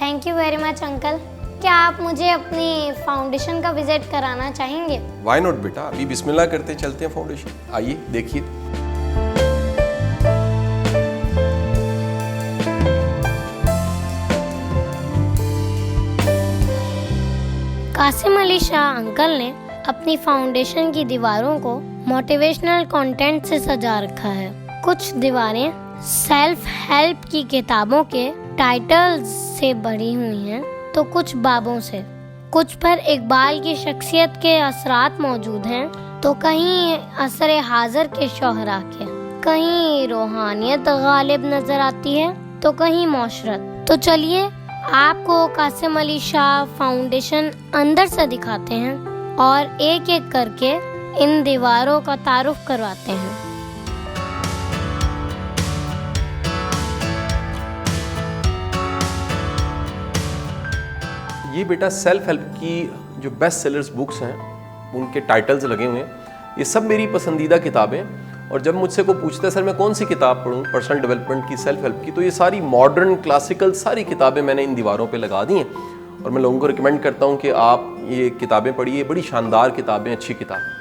Thank you very much uncle. क्या आप मुझे अपनी फाउंडेशन का विजिट कराना चाहेंगे? व्हाई नॉट बेटा, अभी बिस्मिल्लाह करते चलते हैं फाउंडेशन। आइए देखिए। कासिम अली शाह अंकल ने अपनी फाउंडेशन की दीवारों को मोटिवेशनल कंटेंट से सजा रखा है। कुछ दीवारें सेल्फ हेल्प की किताबों के टाइटल्स से भरी हुई हैं, तो कुछ बाबों से। कुछ पर इकबाल की शख्सियत के असरात मौजूद हैं, तो कहीं असर हाजिर के शोहरा के, कहीं रूहानियत गालिब नजर आती है, तो कहीं मौशरत। तो चलिए आपको कासिम अली शाह फाउंडेशन अंदर से दिखाते हैं और एक एक करके इन दीवारों का तारुफ करवाते हैं। ये बेटा सेल्फ हेल्प की जो बेस्ट सेलर्स बुक्स हैं उनके टाइटल्स लगे हुए हैं। ये सब मेरी पसंदीदा किताबें, और जब मुझसे को पूछता है सर मैं कौन सी किताब पढूं पर्सनल डेवलपमेंट की, सेल्फ हेल्प की, तो ये सारी मॉडर्न क्लासिकल सारी किताबें मैंने इन दीवारों पे लगा दी हैं। और मैं लोगों को रिकमेंड करता हूँ कि आप ये किताबें पढ़िए, बड़ी शानदार किताबें, अच्छी किताबें।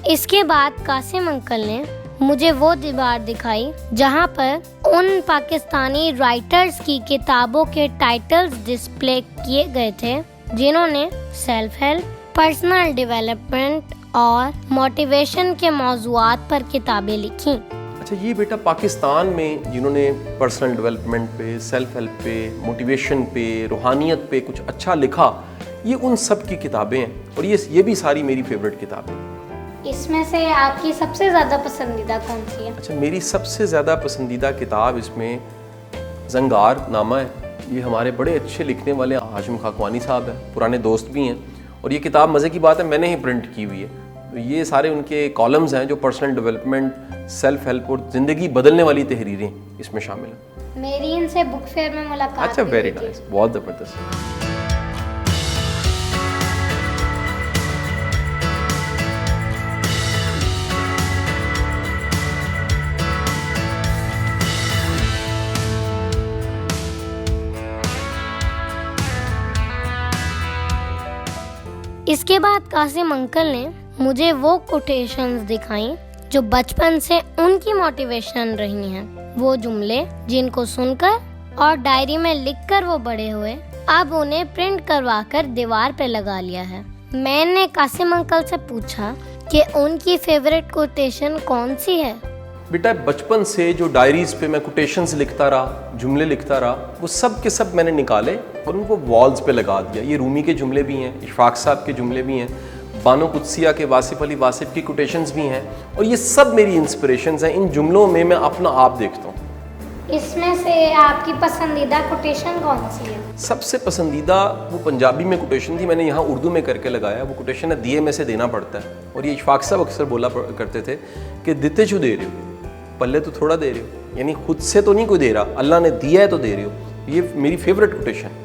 इसके बाद कासिम अंकल ने मुझे वो दीवार दिखाई जहाँ पर उन पाकिस्तानी राइटर्स की किताबों के टाइटल्स डिस्प्ले किए गए थे जिन्होंने सेल्फ हेल्प, पर्सनल डेवलपमेंट और मोटिवेशन के मौज़ूआत पर किताबें लिखी। अच्छा, ये बेटा पाकिस्तान में जिन्होंने पर्सनल डेवलपमेंट पे, सेल्फ हेल्प पे, मोटिवेशन पे, रूहानियत पे कुछ अच्छा लिखा, ये उन सब की किताबें हैं, और ये भी सारी मेरी फेवरेट किताबें। इसमें से आपकी सबसे ज़्यादा पसंदीदा कौन सी है? अच्छा, मेरी सबसे ज़्यादा पसंदीदा किताब इसमें ज़ंगार नामा है। ये हमारे बड़े अच्छे लिखने वाले हाशिम खाकवानी साहब हैं, पुराने दोस्त भी हैं, और ये किताब मज़े की बात है मैंने ही प्रिंट की हुई है। तो ये सारे उनके कॉलम्स हैं जो पर्सनल डेवलपमेंट, सेल्फ हेल्प और ज़िंदगी बदलने वाली तहरीरें इसमें शामिल हैं। मेरी इनसे बुक फेयर में मुलाकात। अच्छा, वेरी नाइस, बहुत ज़बरदस्त। इसके बाद कासिम अंकल ने मुझे वो कोटेशंस दिखाई जो बचपन से उनकी मोटिवेशन रही हैं। वो जुमले जिनको सुनकर और डायरी में लिखकर वो बड़े हुए, अब उन्हें प्रिंट करवाकर दीवार पे लगा लिया है। मैंने कासिम अंकल से पूछा कि उनकी फेवरेट कोटेशन कौन सी है। बेटा, बचपन से जो डायरीज पे मैं कोटेशंस लिखता रहा, जुमले लिखता रहा, वो सब के सब मैंने निकाले और उनको वॉल्स पे लगा दिया। ये रूमी के जुमले भी हैं, इशफाक साहब के जुमले भी हैं, बानो कुद्सिया के वासिफ अली वासिफ की कोटेशंस भी हैं, और ये सब मेरी इंस्पिरेशंस हैं। इन जुमलों में मैं अपना आप देखता हूँ। इसमें से आपकी पसंदीदा कोटेशन कौन सी है? सबसे पसंदीदा वो पंजाबी में कोटेशन थी, मैंने यहाँ उर्दू में करके लगाया। वो कोटेशन है, दिए में से देना पड़ता है। और ये इशफाक साहब अक्सर बोला करते थे कि देते जो दे रहे हो, पल्ले तो थोड़ा दे रहे हो, यानी खुद से तो नहीं कोई दे रहा, अल्लाह ने दिया है तो दे रहे हो। ये मेरी फेवरेट कोटेशन है।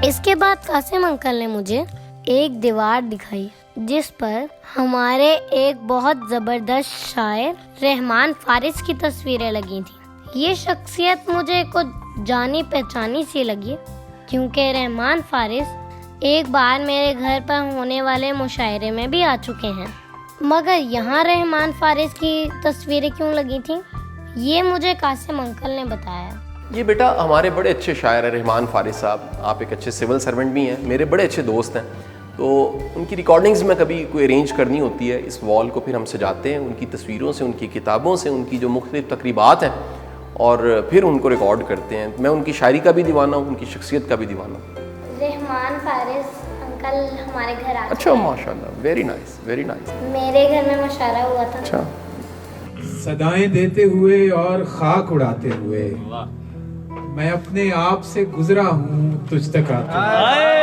इसके बाद कासिम अंकल ने मुझे एक दीवार दिखाई जिस पर हमारे एक बहुत जबरदस्त शायर रहमान फारिस की तस्वीरें लगी थी। ये शख्सियत मुझे कुछ जानी पहचानी सी लगी, क्योंकि रहमान फारिस एक बार मेरे घर पर होने वाले मुशायरे में भी आ चुके हैं। मगर यहाँ रहमान फारिस की तस्वीरें क्यों लगी थी, ये मुझे कासिम अंकल ने बताया। ये बेटा हमारे बड़े अच्छे शायर हैं रहमान फारिस साहब। आप एक अच्छे सिविल सर्वेंट भी हैं, मेरे बड़े अच्छे दोस्त हैं। तो उनकी रिकॉर्डिंग्स में कभी कोई अरेंज करनी होती है, इस वॉल को फिर हम सजाते हैं उनकी तस्वीरों से, उनकी किताबों से, उनकी जो मुख्तलिफ तकरीबात हैं, और फिर उनको रिकॉर्ड करते हैं। मैं उनकी शायरी का भी दीवाना हूँ, उनकी शख्सियत का भी दीवाना हूँ। रहमान फारिस अंकल हमारे घर आ। अच्छा, माशाल्लाह, वेरी नाइस, वेरी नाइस। मेरे घर में मुशायरा हुआ था। अच्छा। सदाएं देते हुए और खाक उड़ाते हुए मैं अपने आप से गुजरा हूँ तुझ तक आते।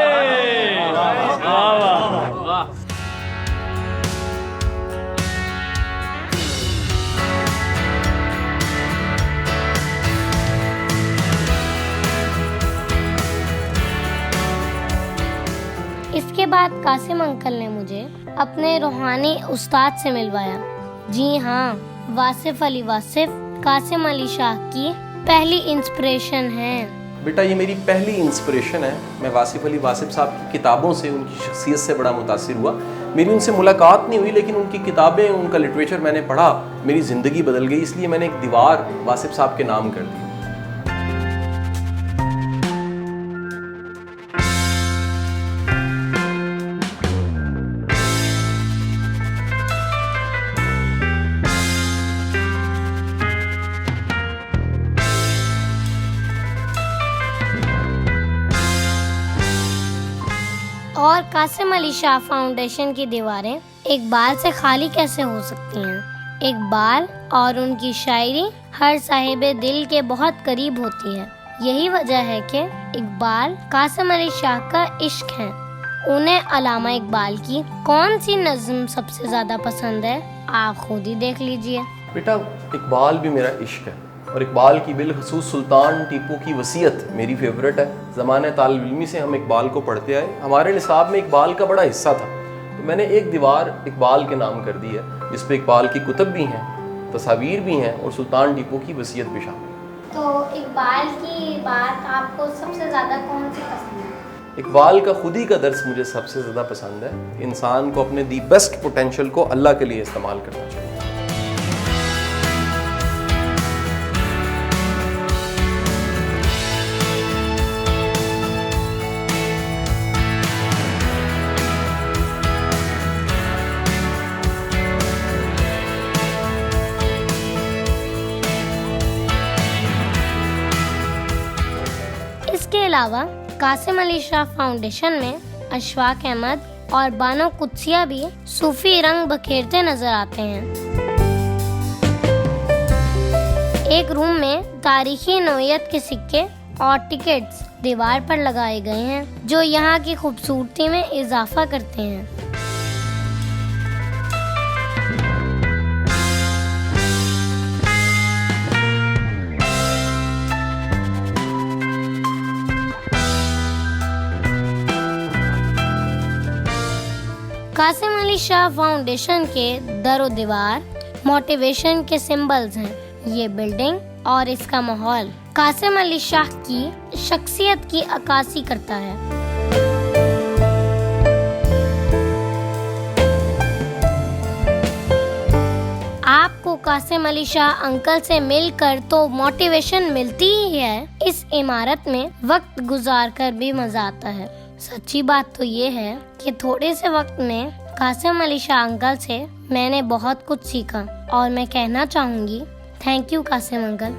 इसके बाद कासिम अंकल ने मुझे अपने रूहानी उस्ताद से मिलवाया। जी हाँ, वासिफ अली वासिफ कासिम अली शाह की पहली इंस्पिरेशन है। बेटा ये मेरी पहली इंस्पिरेशन है। मैं वासिफ अली वासिफ साहब की किताबों से, उनकी शख्सियत से बड़ा मुतासिर हुआ। मेरी उनसे मुलाकात नहीं हुई, लेकिन उनकी किताबें, उनका लिटरेचर मैंने पढ़ा, मेरी ज़िंदगी बदल गई। इसलिए मैंने एक दीवार वासिफ साहब के नाम कर दी। और कासिम अली शाह फाउंडेशन की दीवारें इकबाल से खाली कैसे हो सकती हैं? इकबाल और उनकी शायरी हर साहिबे दिल के बहुत करीब होती है। यही वजह है कि इकबाल कासिम अली शाह का इश्क है। उन्हें अलामा इकबाल की कौन सी नज़्म सबसे ज़्यादा पसंद है? आप खुद ही देख लीजिए। बेटा इकबाल भी मेरा इश्क है, और इकबाल की बिलखसूस सुल्तान टीपू की वसीयत मेरी फेवरेट है। ज़माने तालिब इल्मी से हम इकबाल को पढ़ते आए। हमारे निसाब में इकबाल का बड़ा हिस्सा था, तो मैंने एक दीवार इकबाल के नाम कर दी है, जिस पे इकबाल की कुतुब भी हैं, तस्वीर भी हैं, और सुल्तान टीपू की वसीयत भी शामिल है। तो इकबाल की बात आपको सबसे ज़्यादा कौन सी पसंद है? इकबाल का खुदी का दर्स मुझे सबसे ज़्यादा पसंद है। इंसान को अपने दी बेस्ट पोटेंशियल को अल्लाह के लिए इस्तेमाल करना चाहिए। इसके अलावा कासिम अली शाह फाउंडेशन में अशफाक अहमद और बानो कुद्सिया भी सूफी रंग बखेरते नजर आते हैं। एक रूम में तारीखी नौयत के सिक्के और टिकट्स दीवार पर लगाए गए हैं, जो यहाँ की खूबसूरती में इजाफा करते हैं। कासिम अली शाह फाउंडेशन के दरो दीवार मोटिवेशन के सिंबल्स हैं। ये बिल्डिंग और इसका माहौल कासिम अली शाह की शख्सियत की अक्कासी करता है। आपको कासिम अली शाह अंकल से मिलकर तो मोटिवेशन मिलती ही है, इस इमारत में वक्त गुजार कर भी मजा आता है। सच्ची बात तो ये है कि थोड़े से वक्त में कासिम अली शाह अंकल से मैंने बहुत कुछ सीखा, और मैं कहना चाहूँगी थैंक यू कासिम अंकल।